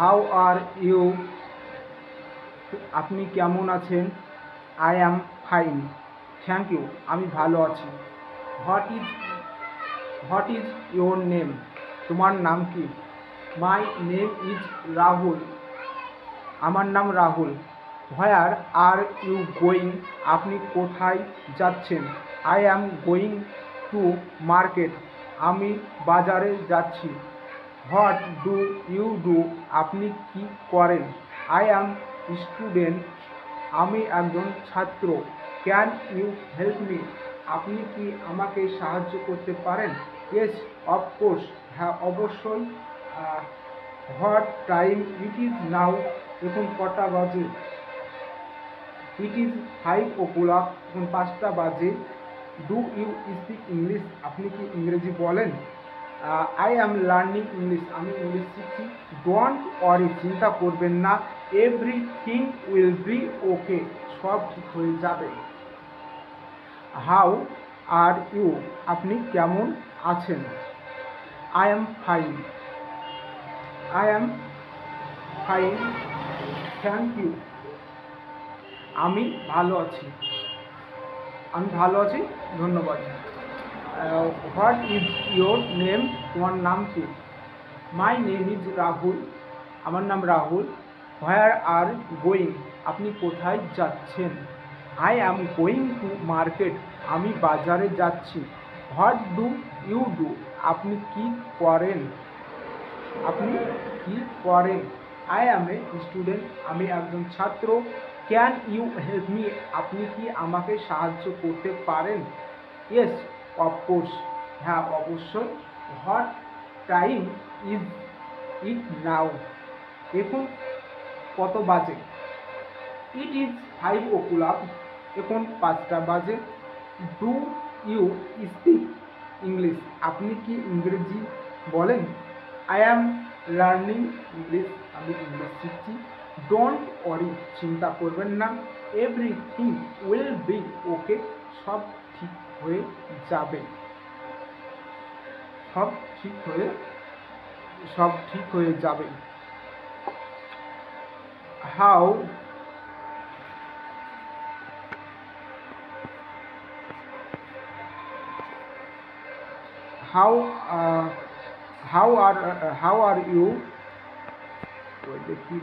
How are you, আপনি কেমন আছেন? I am fine, thank you, আমি ভালো আছি। What is what is your name, তোমার নাম কি? মাই নেম ইজ রাহুল, আমার নাম Rahul. Where are you going, আপনি কোথায় যাচ্ছেন? I am going to market, আমি বাজারে যাচ্ছি। হোয়াট ডু ইউ ডু, আপনি কি করেন? আই অ্যাম স্টুডেন্ট, আমি একজন ছাত্র। ক্যান ইউ হেল্প মি, আপনি কি আমাকে সাহায্য করতে পারেন? ইয়েস অফকোর্স, হ্যাঁ অবশ্যই। What time it is now, এখন কটা বাজে? ইট ইজ 5 o'clock, এখন 5টা বাজে। ডু ইউ স্পিক ইংলিশ, আপনি কি ইংরেজি বলেন? আই অ্যাম লার্নিং ইংলিশ, আমি ইংলিশ শিখছি। ডোন্ট ওয়ারি, চিন্তা করবেন না। এভরিথিং উইল বি ওকে, সব ঠিক হয়ে যাবে। হাউ আর ইউ, আপনি কেমন আছেন? I am fine, I am fine, thank you, আমি ভালো আছি। আমি ভালো আছি, ধন্যবাদ। হোয়াট ইজ ইয়োর নেম, তোমার নাম কি? মাই নেম ইজ রাহুল, আমার নাম রাহুল। হোয়ার আর গোয়িং, আপনি কোথায় যাচ্ছেন? I am going to market, আমি বাজারে যাচ্ছি। হোয়াট ডু ইউ ডু, আপনি কি করেন? আপনি কি করেন? আই অ্যাম এ স্টুডেন্ট, আমি একজন ছাত্র। ক্যান ইউ হেল্প মি, আপনি কি আমাকে সাহায্য করতে পারেন? ইয়েস অফকোর্স, হ্যাঁ অবশ্যই। হোয়াট টাইম ইজ ইট নাও, এখন কত বাজে? ইট ইজ 5 o'clock, এখন 5টা বাজে। ডু ইউ স্পিক ইংলিশ, আপনি কি ইংরেজি বলেন? আই অ্যাম লার্নিং ইংলিশ, আমি ইংলিশ শিখছি। ডোন্ট ওয়ারি, চিন্তা করবেন না। এভরিথিং উইল বি ওকে, সব ঠিক হয়ে যাবে। সব ঠিক হয়ে সব ঠিক হয়ে যাবে। How how how are you, দেখি